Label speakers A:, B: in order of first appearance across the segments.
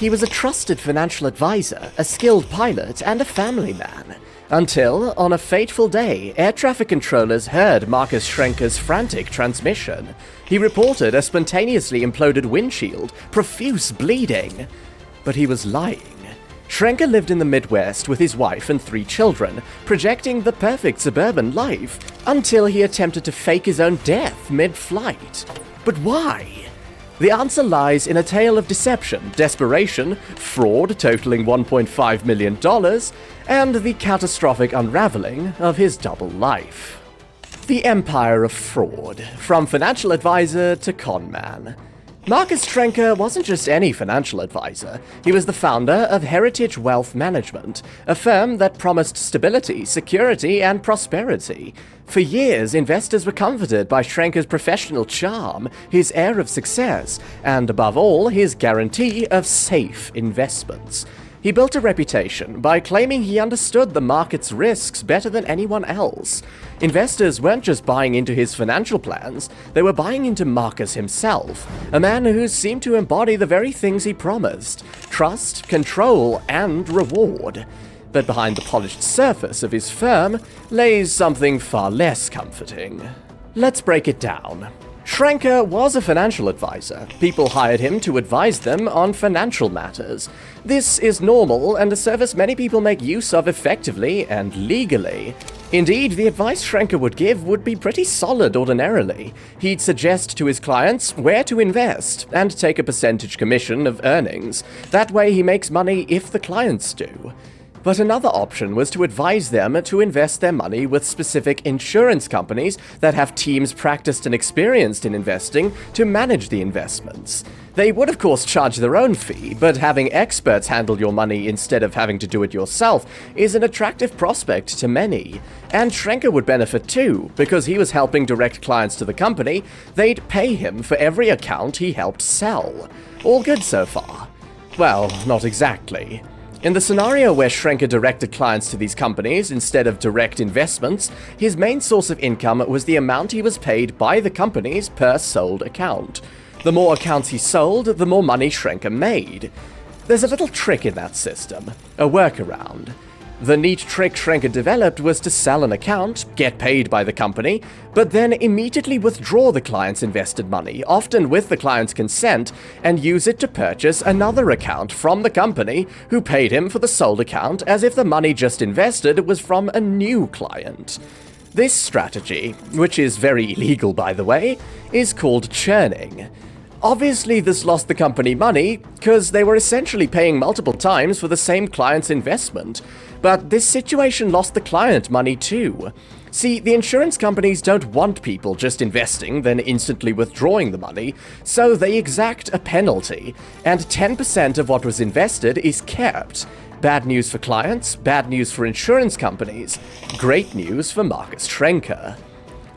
A: He was a trusted financial advisor, a skilled pilot, and a family man. Until, on a fateful day, air traffic controllers heard Marcus Schrenker's frantic transmission. He reported a spontaneously imploded windshield, profuse bleeding. But he was lying. Schrenker lived in the Midwest with his wife and 3 children, projecting the perfect suburban life, until he attempted to fake his own death mid-flight. But why? The answer lies in a tale of deception, desperation, fraud totaling $1.5 million, and the catastrophic unraveling of his double life. The Empire of Fraud, from financial advisor to con man. Marcus Schrenker wasn't just any financial advisor. He was the founder of Heritage Wealth Management, a firm that promised stability, security, and prosperity. For years, investors were comforted by Schrenker's professional charm, his air of success, and above all, his guarantee of safe investments. He built a reputation by claiming he understood the market's risks better than anyone else. Investors weren't just buying into his financial plans, they were buying into Marcus himself, a man who seemed to embody the very things he promised: trust, control, and reward. But behind the polished surface of his firm lays something far less comforting. Let's break it down. Schrenker was a financial advisor. People hired him to advise them on financial matters. This is normal and a service many people make use of effectively and legally. Indeed, the advice Schrenker would give would be pretty solid ordinarily. He'd suggest to his clients where to invest and take a percentage commission of earnings. That way he makes money if the clients do. But another option was to advise them to invest their money with specific insurance companies that have teams practiced and experienced in investing to manage the investments. They would of course charge their own fee, but having experts handle your money instead of having to do it yourself is an attractive prospect to many. And Schrenker would benefit too, because he was helping direct clients to the company. They'd pay him for every account he helped sell. All good so far. Well, not exactly. In the scenario where Schrenker directed clients to these companies instead of direct investments, his main source of income was the amount he was paid by the companies per sold account. The more accounts he sold, the more money Schrenker made. There's a little trick in that system, a workaround. The neat trick Schrenker developed was to sell an account, get paid by the company, but then immediately withdraw the client's invested money, often with the client's consent, and use it to purchase another account from the company who paid him for the sold account as if the money just invested was from a new client. This strategy, which is very illegal by the way, is called churning. Obviously, this lost the company money, because they were essentially paying multiple times for the same client's investment. But this situation lost the client money too. See, the insurance companies don't want people just investing, then instantly withdrawing the money, so they exact a penalty, and 10% of what was invested is kept. Bad news for clients, bad news for insurance companies, great news for Marcus Schrenker.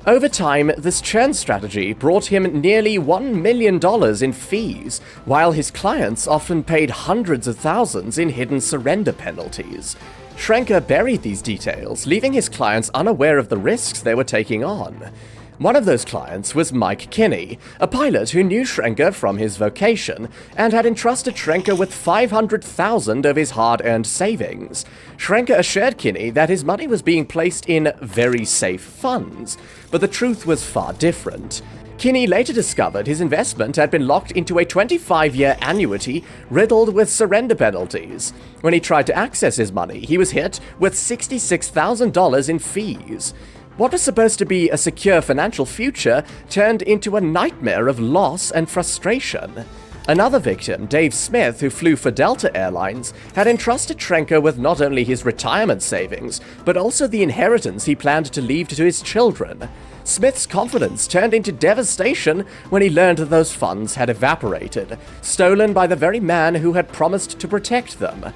A: Over time, this churn strategy brought him nearly $1 million in fees, while his clients often paid hundreds of thousands in hidden surrender penalties. Schrenker buried these details, leaving his clients unaware of the risks they were taking on. One of those clients was Mike Kinney, a pilot who knew Schrenker from his vocation, and had entrusted Schrenker with $500,000 of his hard-earned savings. Schrenker assured Kinney that his money was being placed in very safe funds, but the truth was far different. Kinney later discovered his investment had been locked into a 25-year annuity riddled with surrender penalties. When he tried to access his money, he was hit with $66,000 in fees. What was supposed to be a secure financial future turned into a nightmare of loss and frustration. Another victim, Dave Smith, who flew for Delta Airlines, had entrusted Schrenker with not only his retirement savings, but also the inheritance he planned to leave to his children. Smith's confidence turned into devastation when he learned that those funds had evaporated, stolen by the very man who had promised to protect them.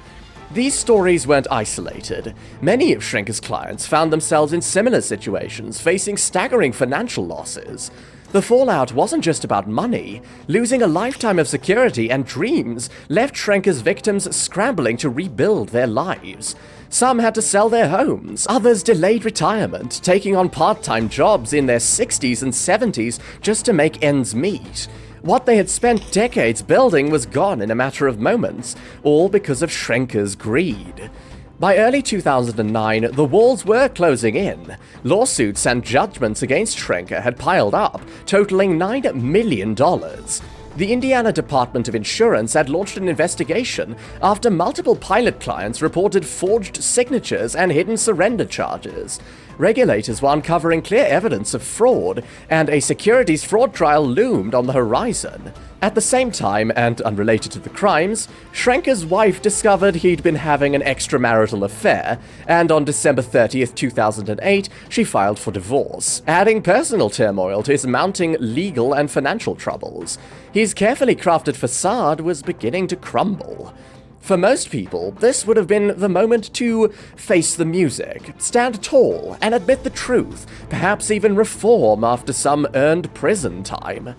A: These stories weren't isolated. Many of Schrenker's clients found themselves in similar situations, facing staggering financial losses. The fallout wasn't just about money. Losing a lifetime of security and dreams left Schrenker's victims scrambling to rebuild their lives. Some had to sell their homes, others delayed retirement, taking on part-time jobs in their 60s and 70s just to make ends meet. What they had spent decades building was gone in a matter of moments, all because of Schrenker's greed. By early 2009, the walls were closing in. Lawsuits and judgments against Schrenker had piled up, totaling $9 million. The Indiana Department of Insurance had launched an investigation after multiple pilot clients reported forged signatures and hidden surrender charges. Regulators were uncovering clear evidence of fraud, and a securities fraud trial loomed on the horizon. At the same time, and unrelated to the crimes, Schrenker's wife discovered he'd been having an extramarital affair, and on December 30th, 2008, she filed for divorce, adding personal turmoil to his mounting legal and financial troubles. His carefully crafted facade was beginning to crumble. For most people, this would have been the moment to face the music, stand tall, and admit the truth, perhaps even reform after some earned prison time.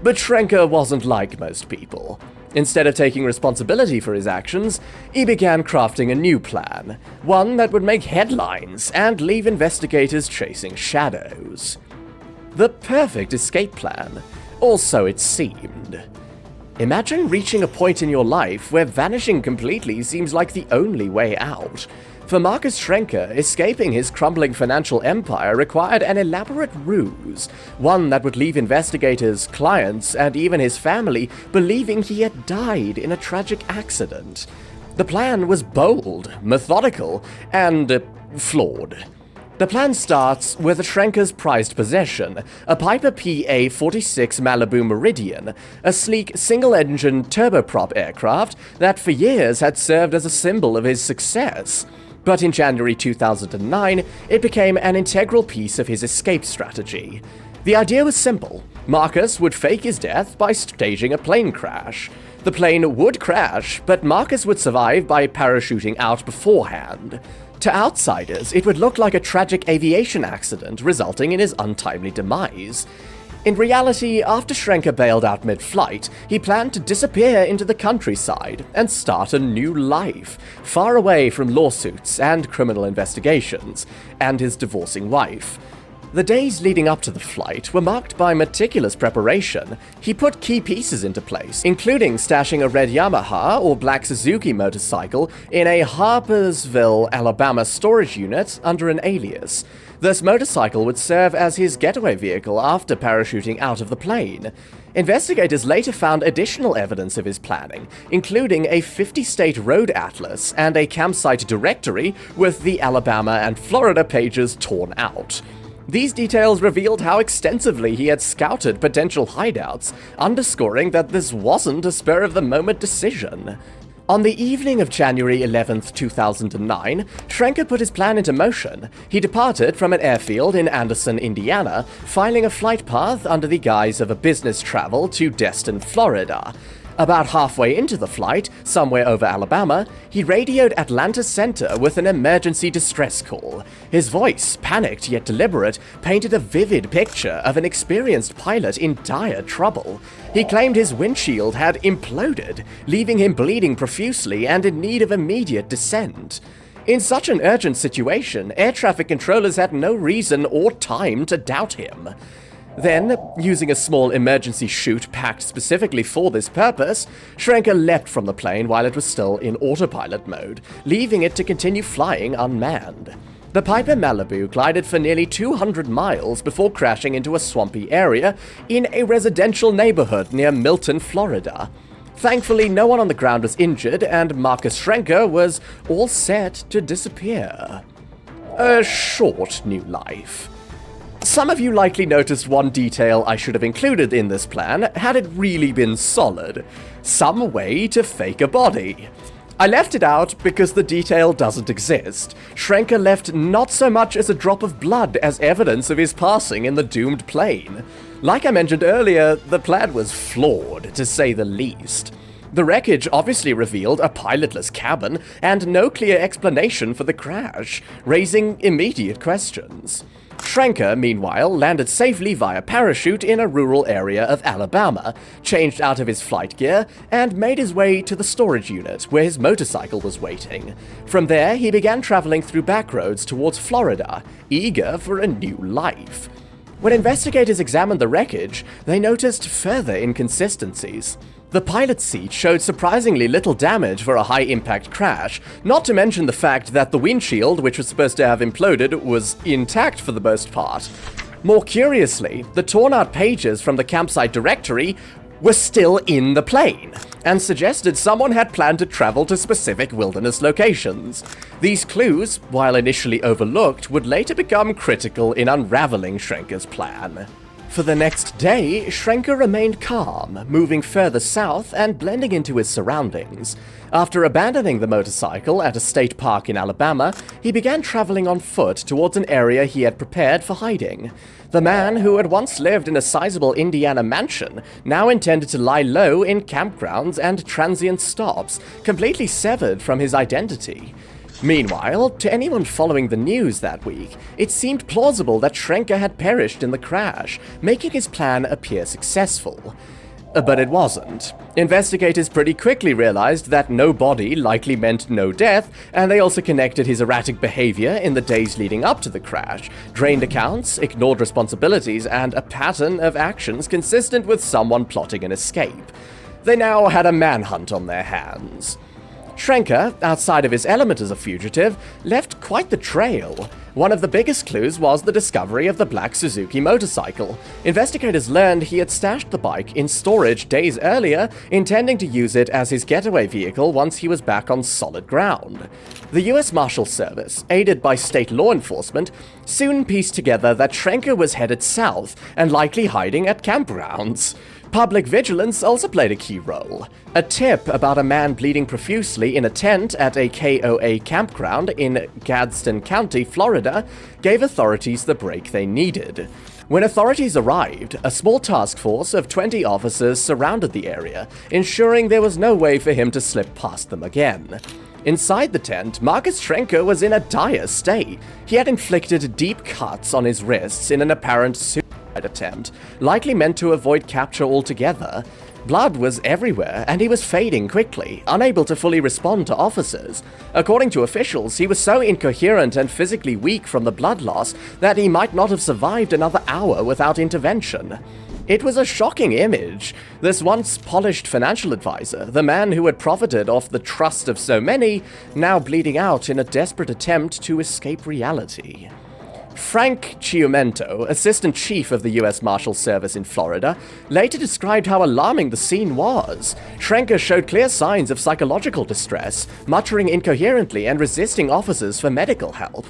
A: But Schrenker wasn't like most people. Instead of taking responsibility for his actions, he began crafting a new plan, one that would make headlines and leave investigators chasing shadows. The perfect escape plan, or so it seemed. Imagine reaching a point in your life where vanishing completely seems like the only way out. For Marcus Schrenker, escaping his crumbling financial empire required an elaborate ruse, one that would leave investigators, clients, and even his family believing he had died in a tragic accident. The plan was bold, methodical, and flawed. The plan starts with Schrenker's prized possession, a Piper PA-46 Malibu Meridian, a sleek single-engine turboprop aircraft that for years had served as a symbol of his success. But in January 2009, it became an integral piece of his escape strategy. The idea was simple. Marcus would fake his death by staging a plane crash. The plane would crash, but Marcus would survive by parachuting out beforehand. To outsiders, it would look like a tragic aviation accident resulting in his untimely demise. In reality, after Schrenker bailed out mid-flight, he planned to disappear into the countryside and start a new life, far away from lawsuits and criminal investigations, and his divorcing wife. The days leading up to the flight were marked by meticulous preparation. He put key pieces into place, including stashing a red Yamaha or black Suzuki motorcycle in a Harpersville, Alabama storage unit under an alias. This motorcycle would serve as his getaway vehicle after parachuting out of the plane. Investigators later found additional evidence of his planning, including a 50-state road atlas and a campsite directory with the Alabama and Florida pages torn out. These details revealed how extensively he had scouted potential hideouts, underscoring that this wasn't a spur-of-the-moment decision. On the evening of January 11th, 2009, Schrenker put his plan into motion. He departed from an airfield in Anderson, Indiana, filing a flight path under the guise of a business travel to Destin, Florida. About halfway into the flight, somewhere over Alabama, he radioed Atlanta Center with an emergency distress call. His voice, panicked yet deliberate, painted a vivid picture of an experienced pilot in dire trouble. He claimed his windshield had imploded, leaving him bleeding profusely and in need of immediate descent. In such an urgent situation, air traffic controllers had no reason or time to doubt him. Then, using a small emergency chute packed specifically for this purpose, Schrenker leapt from the plane while it was still in autopilot mode, leaving it to continue flying unmanned. The Piper Malibu glided for nearly 200 miles before crashing into a swampy area in a residential neighborhood near Milton, Florida. Thankfully, no one on the ground was injured, and Marcus Schrenker was all set to disappear. A short new life. Some of you likely noticed one detail I should have included in this plan had it really been solid. Some way to fake a body. I left it out because the detail doesn't exist. Schrenker left not so much as a drop of blood as evidence of his passing in the doomed plane. Like I mentioned earlier, the plan was flawed, to say the least. The wreckage obviously revealed a pilotless cabin and no clear explanation for the crash, raising immediate questions. Schrenker, meanwhile, landed safely via parachute in a rural area of Alabama, changed out of his flight gear, and made his way to the storage unit where his motorcycle was waiting. From there, he began traveling through back roads towards Florida, eager for a new life. When investigators examined the wreckage, they noticed further inconsistencies. The pilot's seat showed surprisingly little damage for a high-impact crash, not to mention the fact that the windshield, which was supposed to have imploded, was intact for the most part. More curiously, the torn-out pages from the campsite directory were still in the plane, and suggested someone had planned to travel to specific wilderness locations. These clues, while initially overlooked, would later become critical in unraveling Schrenker's plan. For the next day, Schrenker remained calm, moving further south and blending into his surroundings. After abandoning the motorcycle at a state park in Alabama, he began traveling on foot towards an area he had prepared for hiding. The man, who had once lived in a sizable Indiana mansion, now intended to lie low in campgrounds and transient stops, completely severed from his identity. Meanwhile, to anyone following the news that week, it seemed plausible that Schrenker had perished in the crash, making his plan appear successful. But it wasn't. Investigators pretty quickly realized that no body likely meant no death, and they also connected his erratic behavior in the days leading up to the crash, drained accounts, ignored responsibilities, and a pattern of actions consistent with someone plotting an escape. They now had a manhunt on their hands. Schrenker, outside of his element as a fugitive, left quite the trail. One of the biggest clues was the discovery of the black Suzuki motorcycle. Investigators learned he had stashed the bike in storage days earlier, intending to use it as his getaway vehicle once he was back on solid ground. The U.S. Marshal Service, aided by state law enforcement, soon pieced together that Schrenker was headed south and likely hiding at campgrounds. Public vigilance also played a key role. A tip about a man bleeding profusely in a tent at a KOA campground in Gadsden County, Florida, gave authorities the break they needed. When authorities arrived, a small task force of 20 officers surrounded the area, ensuring there was no way for him to slip past them again. Inside the tent, Marcus Schrenker was in a dire state. He had inflicted deep cuts on his wrists in an apparent suicide attempt, likely meant to avoid capture altogether. Blood was everywhere, and he was fading quickly, unable to fully respond to officers. According to officials, he was so incoherent and physically weak from the blood loss that he might not have survived another hour without intervention. It was a shocking image. This once polished financial advisor, the man who had profited off the trust of so many, now bleeding out in a desperate attempt to escape reality. Frank Chiumento, assistant chief of the U.S. Marshal Service in Florida, later described how alarming the scene was. Schrenker showed clear signs of psychological distress, muttering incoherently and resisting officers for medical help.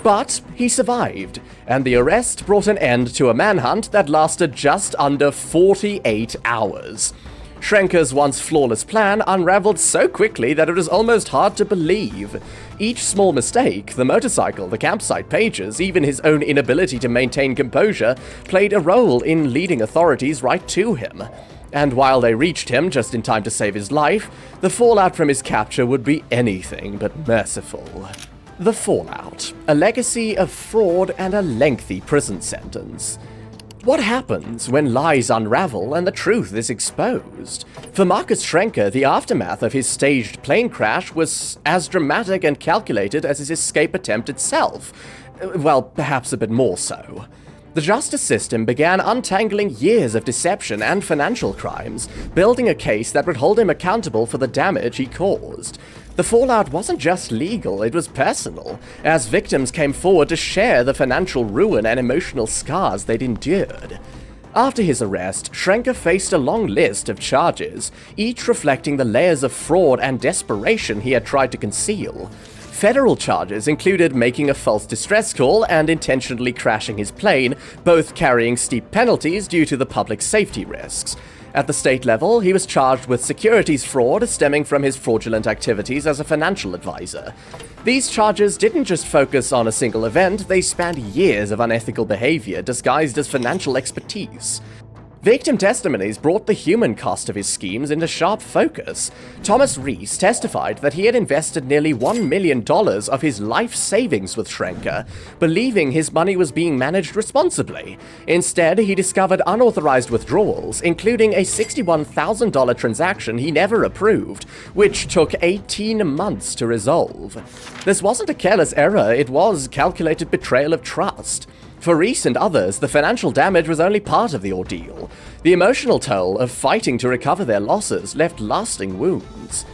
A: But he survived, and the arrest brought an end to a manhunt that lasted just under 48 hours. Schrenker's once flawless plan unraveled so quickly that it was almost hard to believe. Each small mistake, the motorcycle, the campsite pages, even his own inability to maintain composure, played a role in leading authorities right to him. And while they reached him just in time to save his life, the fallout from his capture would be anything but merciful. The fallout, a legacy of fraud and a lengthy prison sentence. What happens when lies unravel and the truth is exposed? For Marcus Schrenker, the aftermath of his staged plane crash was as dramatic and calculated as his escape attempt itself. Well, perhaps a bit more so. The justice system began untangling years of deception and financial crimes, building a case that would hold him accountable for the damage he caused. The fallout wasn't just legal, it was personal, as victims came forward to share the financial ruin and emotional scars they'd endured. After his arrest, Schrenker faced a long list of charges, each reflecting the layers of fraud and desperation he had tried to conceal. Federal charges included making a false distress call and intentionally crashing his plane, both carrying steep penalties due to the public safety risks. At the state level, he was charged with securities fraud stemming from his fraudulent activities as a financial advisor. These charges didn't just focus on a single event, they spanned years of unethical behavior disguised as financial expertise. Victim testimonies brought the human cost of his schemes into sharp focus. Thomas Reese testified that he had invested nearly $1 million of his life savings with Schrenker, believing his money was being managed responsibly. Instead, he discovered unauthorized withdrawals, including a $61,000 transaction he never approved, which took 18 months to resolve. This wasn't a careless error, it was calculated betrayal of trust. For Reese and others, the financial damage was only part of the ordeal. The emotional toll of fighting to recover their losses left lasting wounds.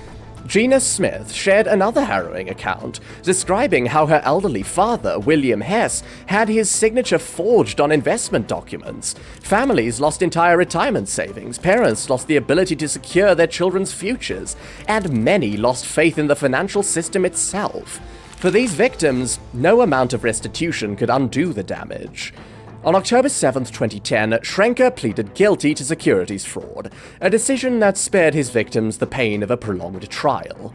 A: Gina Smith shared another harrowing account, describing how her elderly father, William Hess, had his signature forged on investment documents. Families lost entire retirement savings, parents lost the ability to secure their children's futures, and many lost faith in the financial system itself. For these victims, no amount of restitution could undo the damage. On October 7, 2010, Schrenker pleaded guilty to securities fraud, a decision that spared his victims the pain of a prolonged trial.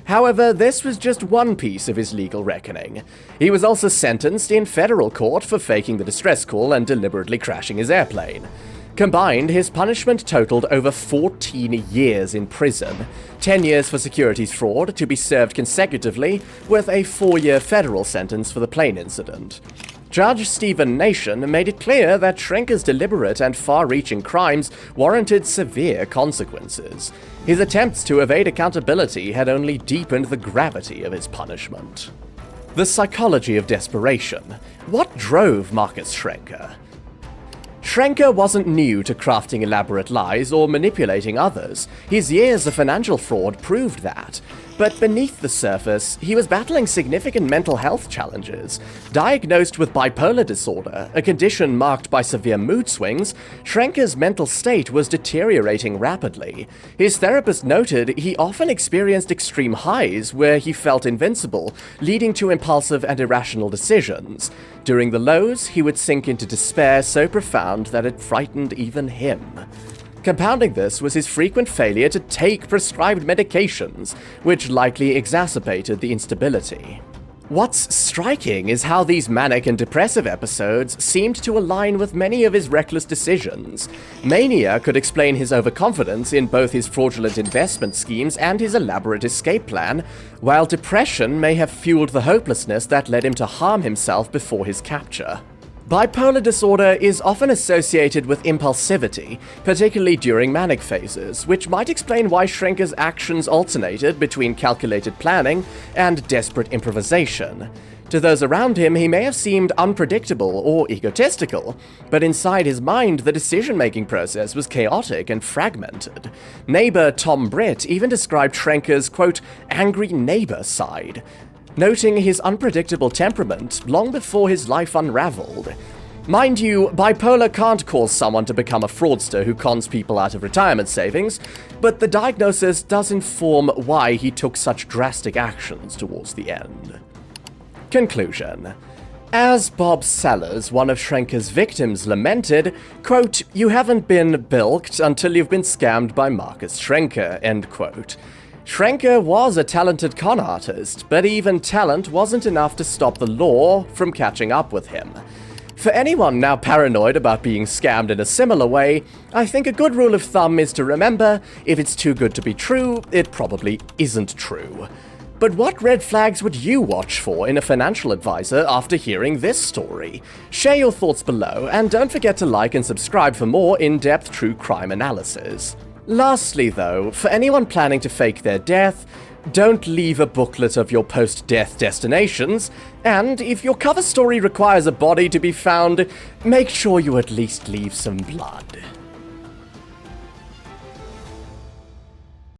A: However, this was just one piece of his legal reckoning. He was also sentenced in federal court for faking the distress call and deliberately crashing his airplane. Combined, his punishment totaled over 14 years in prison, 10 years for securities fraud to be served consecutively, with a 4-year federal sentence for the plane incident. Judge Stephen Nation made it clear that Schrenker's deliberate and far-reaching crimes warranted severe consequences. His attempts to evade accountability had only deepened the gravity of his punishment. The psychology of desperation. What drove Marcus Schrenker? Schrenker wasn't new to crafting elaborate lies or manipulating others. His years of financial fraud proved that. But beneath the surface, he was battling significant mental health challenges. Diagnosed with bipolar disorder, a condition marked by severe mood swings, Schrenker's mental state was deteriorating rapidly. His therapist noted he often experienced extreme highs where he felt invincible, leading to impulsive and irrational decisions. During the lows, he would sink into despair so profound that it frightened even him. Compounding this was his frequent failure to take prescribed medications, which likely exacerbated the instability. What's striking is how these manic and depressive episodes seemed to align with many of his reckless decisions. Mania could explain his overconfidence in both his fraudulent investment schemes and his elaborate escape plan, while depression may have fueled the hopelessness that led him to harm himself before his capture. Bipolar disorder is often associated with impulsivity, particularly during manic phases, which might explain why Schrenker's actions alternated between calculated planning and desperate improvisation. To those around him, he may have seemed unpredictable or egotistical, but inside his mind, the decision-making process was chaotic and fragmented. Neighbor Tom Britt even described Schrenker's, quote, angry neighbor side, noting his unpredictable temperament long before his life unraveled. Mind you, bipolar can't cause someone to become a fraudster who cons people out of retirement savings, but the diagnosis does inform why he took such drastic actions towards the end. Conclusion. As Bob Sellers, one of Schrenker's victims, lamented, quote, "You haven't been bilked until you've been scammed by Marcus Schrenker," end quote. Schrenker was a talented con artist, but even talent wasn't enough to stop the law from catching up with him. For anyone now paranoid about being scammed in a similar way, I think a good rule of thumb is to remember, if it's too good to be true, it probably isn't true. But what red flags would you watch for in a financial advisor after hearing this story? Share your thoughts below, and don't forget to like and subscribe for more in-depth true crime analysis. Lastly though, for anyone planning to fake their death, don't leave a booklet of your post-death destinations, and if your cover story requires a body to be found, make sure you at least leave some blood.